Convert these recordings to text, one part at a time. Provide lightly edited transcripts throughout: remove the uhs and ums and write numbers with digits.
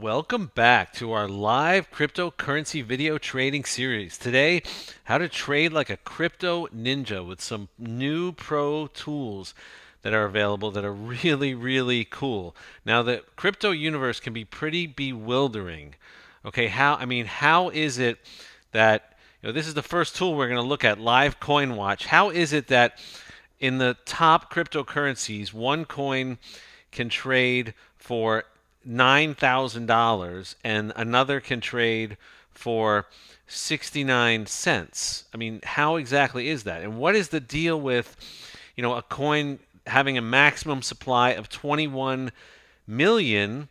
Welcome back to our live cryptocurrency video trading series. Today, how to trade like a crypto ninja with some new pro tools that are available that are really, really cool. Now, the crypto universe can be pretty bewildering. Okay, how is it that, this is the first tool we're going to look at, Live Coin Watch. How is it that in the top cryptocurrencies, one coin can trade for $9,000 and another can trade for 69 cents? I mean, how exactly is that? And what is the deal with, a coin having a maximum supply of 21 million,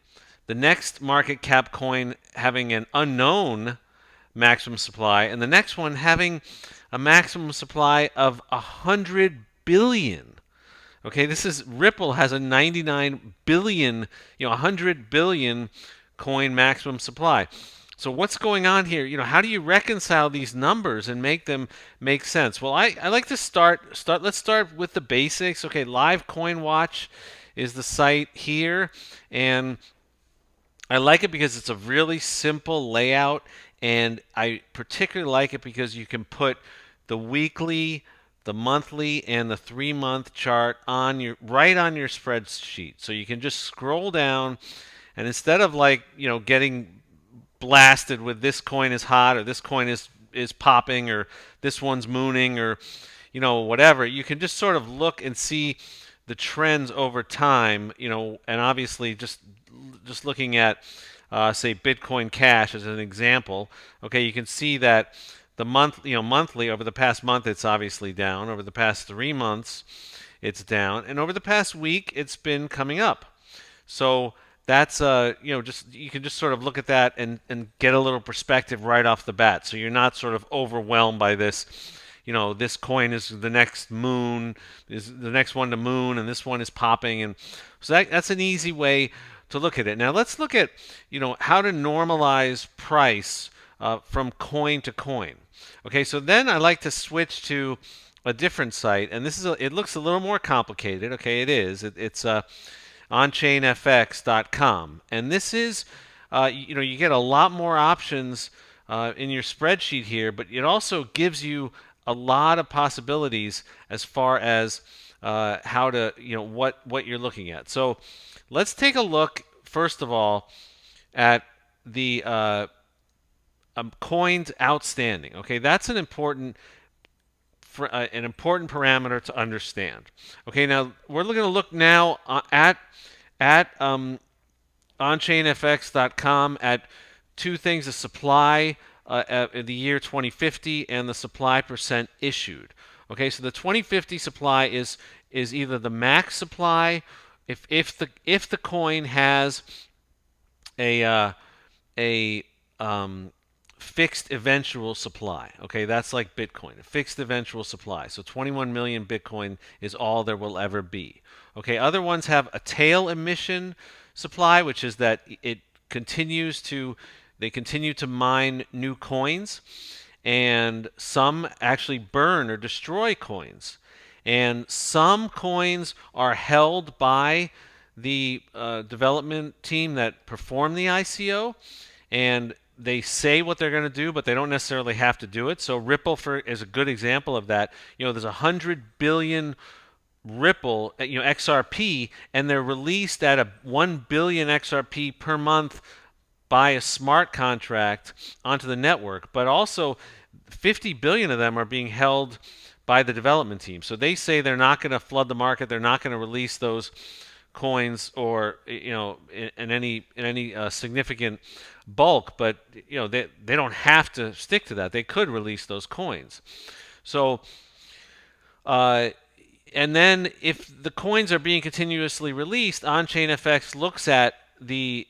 the next market cap coin having an unknown maximum supply, and the next one having a maximum supply of 100 billion? Okay, this is Ripple has a 99 billion, 100 billion coin maximum supply. So what's going on here? How do you reconcile these numbers and make them make sense? Well, I like to let's start with the basics. Okay, Live Coin Watch is the site here, and I like it because it's a really simple layout, and I particularly like it because you can put the weekly, the monthly, and the 3-month chart on your spreadsheet. So you can just scroll down, and instead of getting blasted with this coin is hot or this coin is popping or this one's mooning or whatever, you can just sort of look and see the trends over time, and obviously just looking at, say, Bitcoin Cash as an example. Okay, you can see that the monthly over the past month, it's obviously down. Over the past 3 months, it's down, and over the past week, it's been coming up. So that's just you can just sort of look at that and get a little perspective right off the bat. So you're not sort of overwhelmed by this. This coin is the next moon, is the next one to moon, and this one is popping, and so that's an easy way to look at it. Now let's look at how to normalize price from coin to coin. Okay, so then I like to switch to a different site, and it looks a little more complicated. Okay, it is. It's onchainfx.com, and this is you get a lot more options in your spreadsheet here, but it also gives you a lot of possibilities as far as how to what you're looking at. So let's take a look first of all at the coins outstanding. Okay, that's an important parameter to understand. Okay, now we're going to look now at onchainfx.com at two things: the supply in the year 2050 and the supply percent issued. Okay, so the 2050 supply is either the max supply if the coin has a fixed eventual supply. Okay, that's like Bitcoin, a fixed eventual supply. So 21 million Bitcoin is all there will ever be. Okay, other ones have a tail emission supply, which is that they continue to mine new coins, and some actually burn or destroy coins. And some coins are held by the development team that performed the ICO, and they say what they're going to do, but they don't necessarily have to do it. So Ripple is a good example of that. There's 100 billion Ripple, XRP, and they're released at a 1 billion XRP per month by a smart contract onto the network, but also 50 billion of them are being held by the development team. So they say they're not going to flood the market, they're not going to release those coins or in any significant bulk, but they don't have to stick to that. They could release those coins. So and then if the coins are being continuously released, OnChainFX looks at the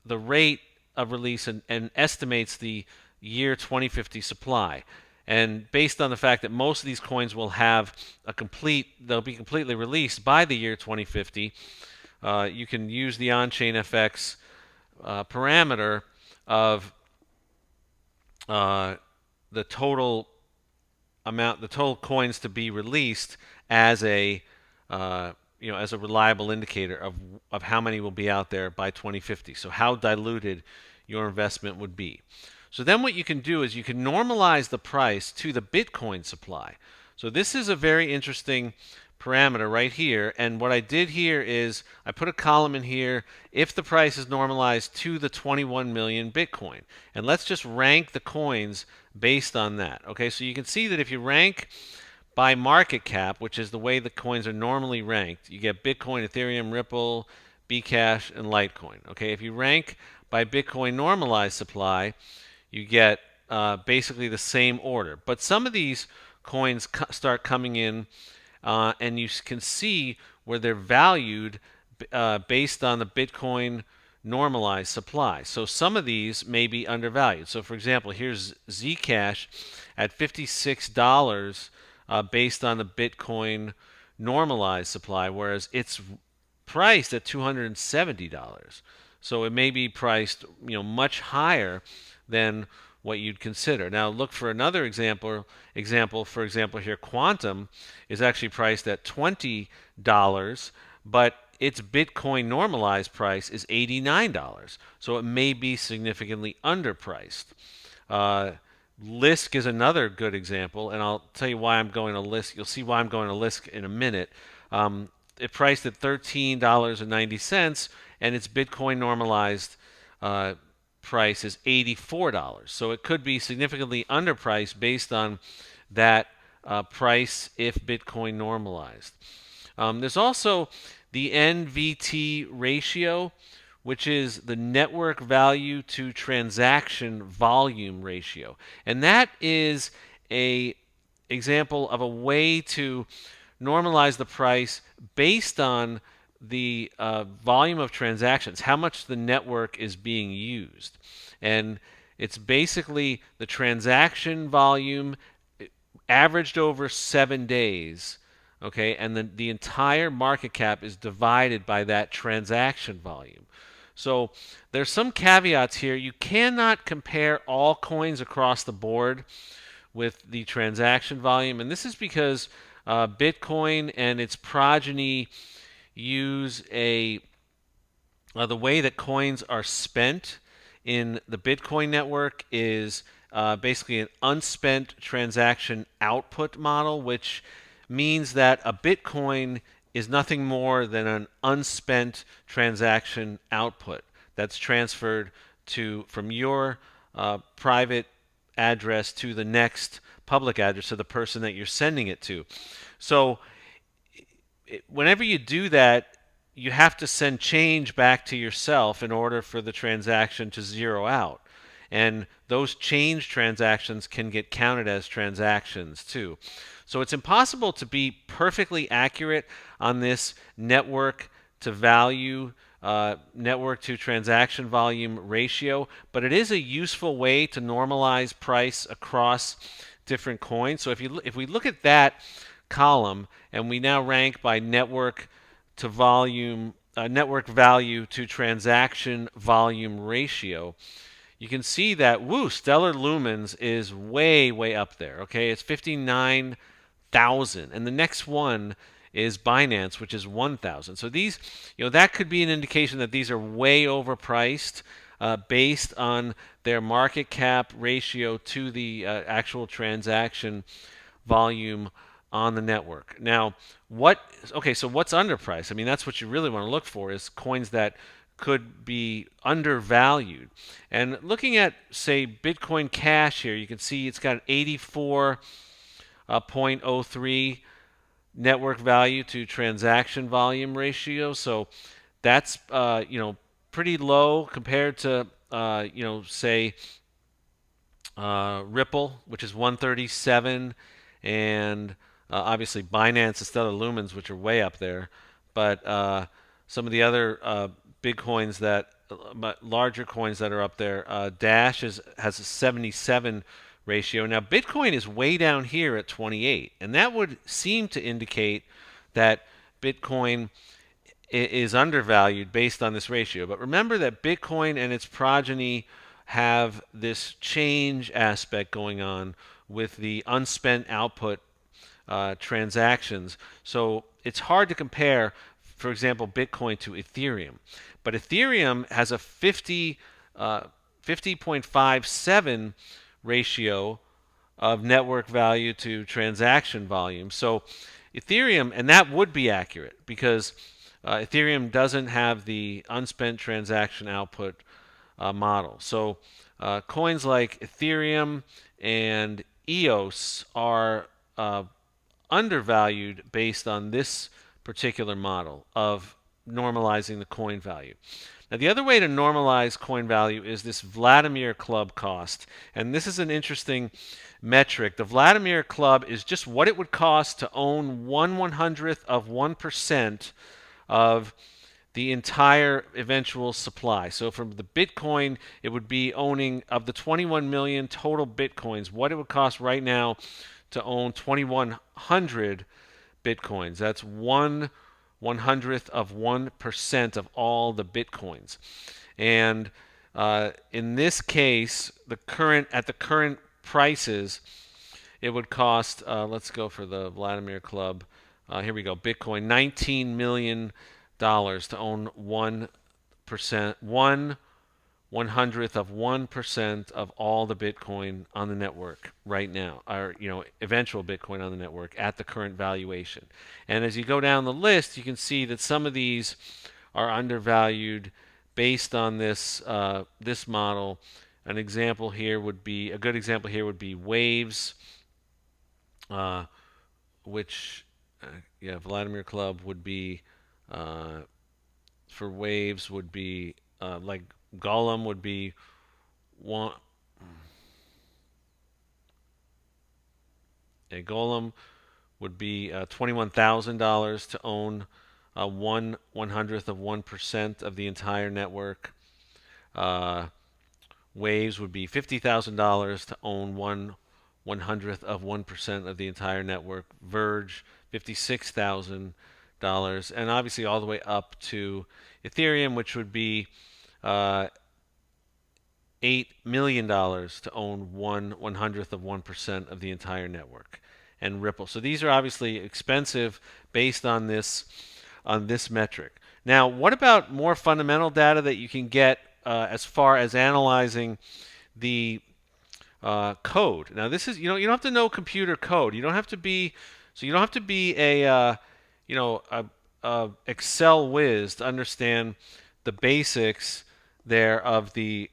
rate of release and estimates the year 2050 supply. And based on the fact that most of these coins will they'll be completely released by the year 2050, you can use the OnChainFX parameter of the total coins to be released as a as a reliable indicator of how many will be out there by 2050. So how diluted your investment would be. So then what you can do is you can normalize the price to the Bitcoin supply. So this is a very interesting parameter right here. And what I did here is I put a column in here if the price is normalized to the 21 million Bitcoin. And let's just rank the coins based on that. Okay, so you can see that if you rank by market cap, which is the way the coins are normally ranked, you get Bitcoin, Ethereum, Ripple, Bcash, and Litecoin. Okay, if you rank by Bitcoin normalized supply, you get basically the same order. But some of these coins start coming in, and you can see where they're valued based on the Bitcoin normalized supply. So some of these may be undervalued. So for example, here's Zcash at $56 based on the Bitcoin normalized supply, whereas it's priced at $270. So it may be priced, much higher than what you'd consider. Now look for another example. For example, here Quantum is actually priced at $20, but its Bitcoin normalized price is $89. So it may be significantly underpriced. Lisk is another good example, and I'll tell you why I'm going to Lisk. You'll see why I'm going to Lisk in a minute. It priced at $13.90, and its Bitcoin normalized price is $84. So it could be significantly underpriced based on that price if Bitcoin normalized. There's also the NVT ratio, which is the network value to transaction volume ratio. And that is a example of a way to normalize the price based on the volume of transactions, how much the network is being used. And it's basically the transaction volume averaged over 7 days, okay, and the entire market cap is divided by that transaction volume. So there's some caveats here. You cannot compare all coins across the board with the transaction volume, and this is because Bitcoin and its progeny use the way that coins are spent in the Bitcoin network is basically an unspent transaction output model, which means that a Bitcoin is nothing more than an unspent transaction output that's transferred from your private address to the next public address to the person that you're sending it to. So whenever you do that, you have to send change back to yourself in order for the transaction to zero out. And those change transactions can get counted as transactions too. So it's impossible to be perfectly accurate on this network to value, network to transaction volume ratio, but it is a useful way to normalize price across different coins. So if we look at that column and we now rank by network to volume, network value to transaction volume ratio, you can see that Stellar Lumens is way up there. Okay, it's 59,000, and the next one is Binance, which is 1,000. So these, that could be an indication that these are way overpriced based on their market cap ratio to the actual transaction volume on the network. Now, so what's underpriced? I mean, that's what you really want to look for, is coins that could be undervalued. And looking at, say, Bitcoin Cash here, you can see it's got an 84.03 network value to transaction volume ratio. So that's pretty low compared to say Ripple, which is 137, and obviously Binance and Stellar Lumens, which are way up there. But some of the other big coins larger coins that are up there, Dash has a 77 ratio. Now Bitcoin is way down here at 28, and that would seem to indicate that Bitcoin is undervalued based on this ratio. But remember that Bitcoin and its progeny have this change aspect going on with the unspent output transactions. So it's hard to compare, for example, Bitcoin to Ethereum. But Ethereum has a 50.57 ratio of network value to transaction volume. So Ethereum, and that would be accurate because Ethereum doesn't have the unspent transaction output model. So coins like Ethereum and EOS are undervalued based on this particular model of normalizing the coin value. Now, the other way to normalize coin value is this Vladimir Club cost. And this is an interesting metric. The Vladimir Club is just what it would cost to own 1/100th of 1% of the entire eventual supply. So from the Bitcoin, it would be owning, of the 21 million total Bitcoins, what it would cost right now to own 2,100 Bitcoins. That's 1/100th of 1% of all the Bitcoins. And in this case, at the current prices, it would cost, let's go for the Vladimir Club. Here we go. Bitcoin, $19 million to own 1%, 1/100th of 1% of all the Bitcoin on the network right now, or eventual Bitcoin on the network at the current valuation. And as you go down the list, you can see that some of these are undervalued based on this this model. A good example here would be Waves, which Vladimir Club would be for Waves would be like Golem would be one. A Golem would be $21,000 to own 1/100th of 1% of the entire network. Waves would be $50,000 to own 1/100th of 1% of the entire network. Verge, $56,000, and obviously all the way up to Ethereum, which would be $8 million to own 1/100th of 1% of the entire network. And Ripple. So these are obviously expensive based on this metric. Now, what about more fundamental data that you can get as far as analyzing the code? Now, this is you don't have to know computer code. You don't have to be a Excel whiz to understand the basics there of the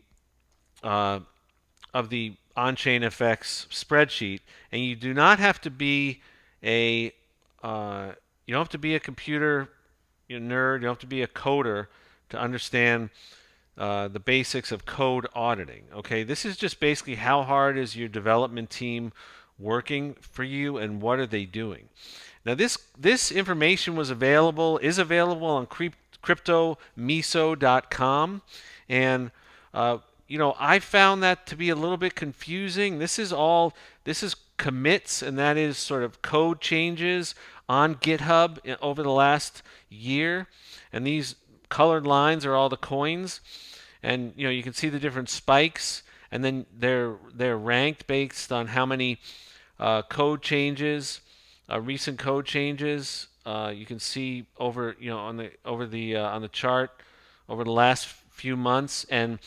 on-chain effects spreadsheet, and you do not have to be a you don't have to be a computer nerd. You don't have to be a coder to understand the basics of code auditing. Okay, this is just basically how hard is your development team working for you, and what are they doing. Now, this information is available on cryptomiso.com, and I found that to be a little bit confusing. This is commits, and that is sort of code changes on GitHub over the last year. And these colored lines are all the coins. And you can see the different spikes, and then they're ranked based on how many code changes, recent code changes. You can see over on the chart over the last few months. And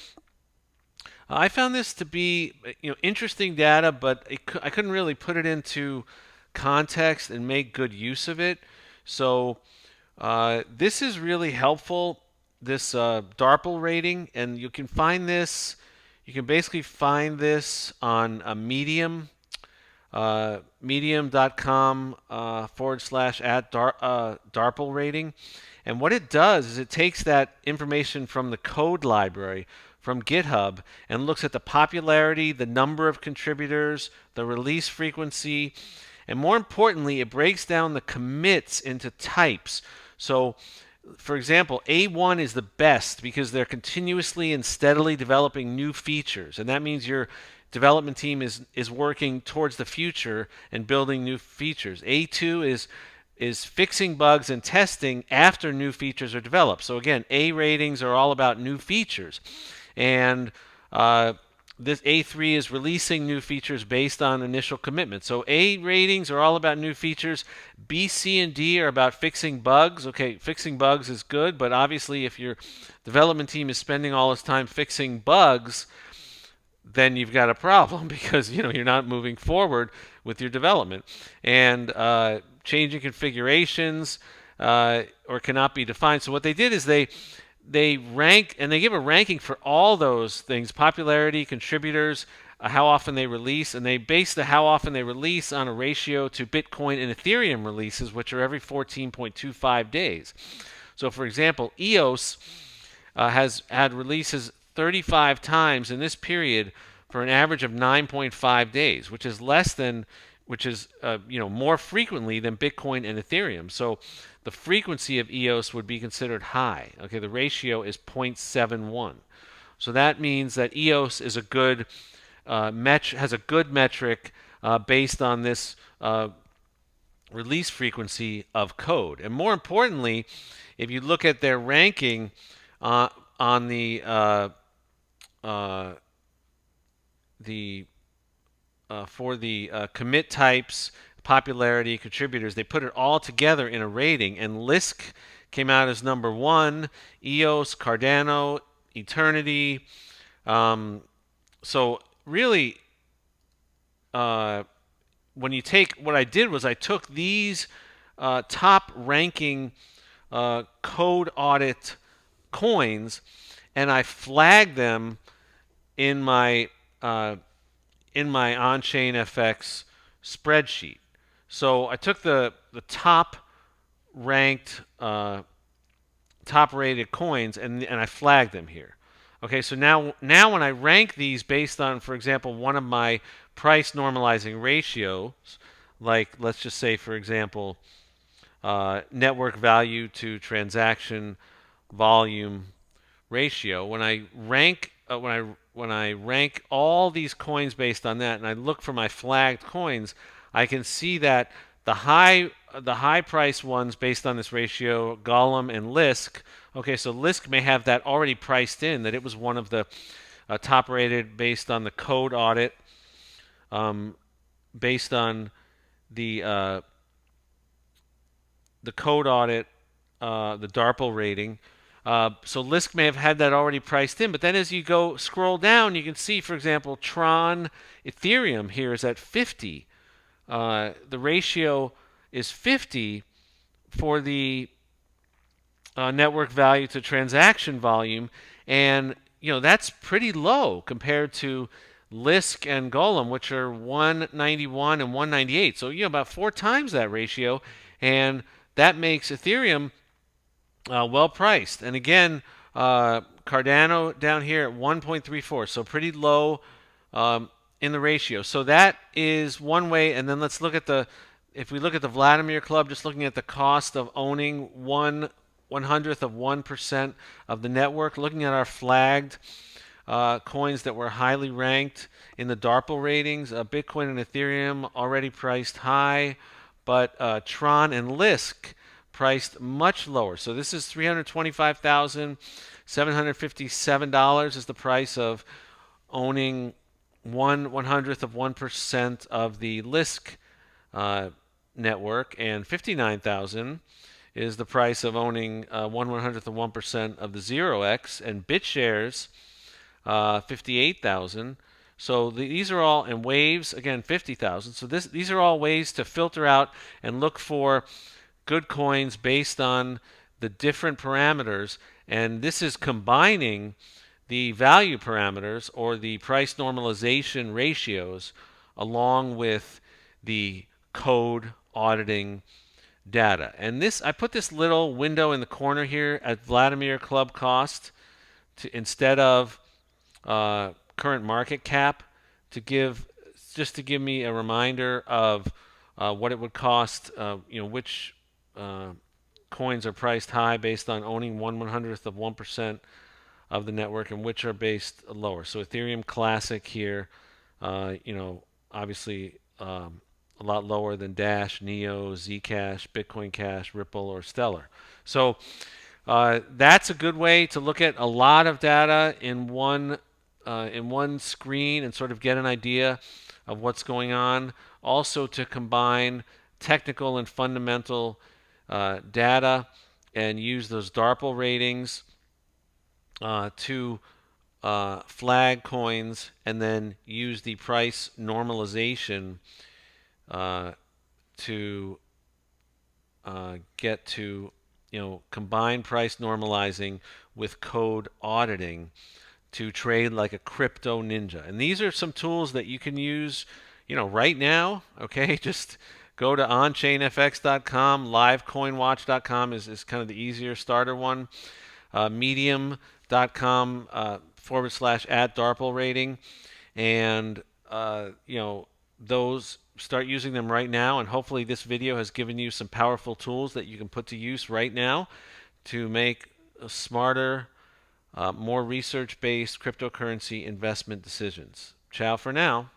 I found this to be interesting data, but I couldn't really put it into context and make good use of it. So this is really helpful, this DARPL rating, and you can find this. You can basically find this on a Medium, medium.com / @DARPL rating. And what it does is it takes that information from the code library from GitHub and looks at the popularity, the number of contributors, the release frequency, and more importantly, it breaks down the commits into types. So, for example, A1 is the best because they're continuously and steadily developing new features, and that means your development team is working towards the future and building new features. A2 is fixing bugs and testing after new features are developed. So again, A ratings are all about new features. And this A3 is releasing new features based on initial commitment. So A ratings are all about new features. B, C, and D are about fixing bugs. Okay, fixing bugs is good, but obviously if your development team is spending all its time fixing bugs, then you've got a problem because you're not moving forward with your development. And changing configurations or cannot be defined. So what they did is they rank and they give a ranking for all those things: popularity, contributors, how often they release, and they base the how often they release on a ratio to Bitcoin and Ethereum releases, which are every 14.25 days. So, for example, EOS has had releases 35 times in this period for an average of 9.5 days, which is less than, which is more frequently than Bitcoin and Ethereum. So the frequency of EOS would be considered high. Okay, the ratio is 0.71. So that means that EOS is a good has a good metric based on this release frequency of code. And more importantly, if you look at their ranking on uh, the for the commit types, popularity, contributors, they put it all together in a rating, and Lisk came out as number one, EOS, Cardano, Eternity. So really, when you take, what I did was I took these top ranking code audit coins and I flagged them in my on-chain FX spreadsheet. So I took the top ranked, top rated coins and I flagged them here. Okay, so now when I rank these based on, for example, one of my price normalizing ratios, like let's just say, for example, network value to transaction volume ratio. When I rank all these coins based on that, and I look for my flagged coins, I can see that the high price ones based on this ratio, Golem and Lisk. Okay, so Lisk may have that already priced in, that it was one of the top rated based on the code audit, based on the code audit, the DARPL rating. So Lisk may have had that already priced in, but then as you go scroll down, you can see, for example, Tron Ethereum here is at 50. The ratio is 50 for the network value to transaction volume, and that's pretty low compared to Lisk and Golem, which are 191 and 198. So about 4 times that ratio, and that makes Ethereum well priced. And again, Cardano down here at 1.34, so pretty low in the ratio. So that is one way. And then let's look at if we look at the Vladimir Club, just looking at the cost of owning 1/100th of 1% of the network, looking at our flagged coins that were highly ranked in the DARPL ratings, Bitcoin and Ethereum already priced high, but Tron and Lisk priced much lower. So this is $325,757 is the price of owning 1/100th of 1% of the Lisk network, and 59,000 is the price of owning 1/100th of 1% of the 0x, and BitShares 58,000. So these are all, and Waves again 50,000. So these are all ways to filter out and look for good coins based on the different parameters, and this is combining the value parameters or the price normalization ratios along with the code auditing data. And this, I put this little window in the corner here at Vladimir Club cost instead of current market cap to give me a reminder of what it would cost, which coins are priced high based on owning 1/100th of 1% of the network, and which are based lower. So Ethereum Classic here, obviously a lot lower than Dash, Neo, Zcash, Bitcoin Cash, Ripple, or Stellar. So that's a good way to look at a lot of data in one in one screen and sort of get an idea of what's going on. Also, to combine technical and fundamental data and use those DARPL ratings to flag coins, and then use the price normalization uh, to get to combine price normalizing with code auditing to trade like a crypto ninja. And these are some tools that you can use, right now. Okay, just go to onchainfx.com. Livecoinwatch.com is kind of the easier starter one. Medium.com / at DARPL rating, and those, start using them right now. And hopefully this video has given you some powerful tools that you can put to use right now to make a smarter, more research-based cryptocurrency investment decisions. Ciao for now.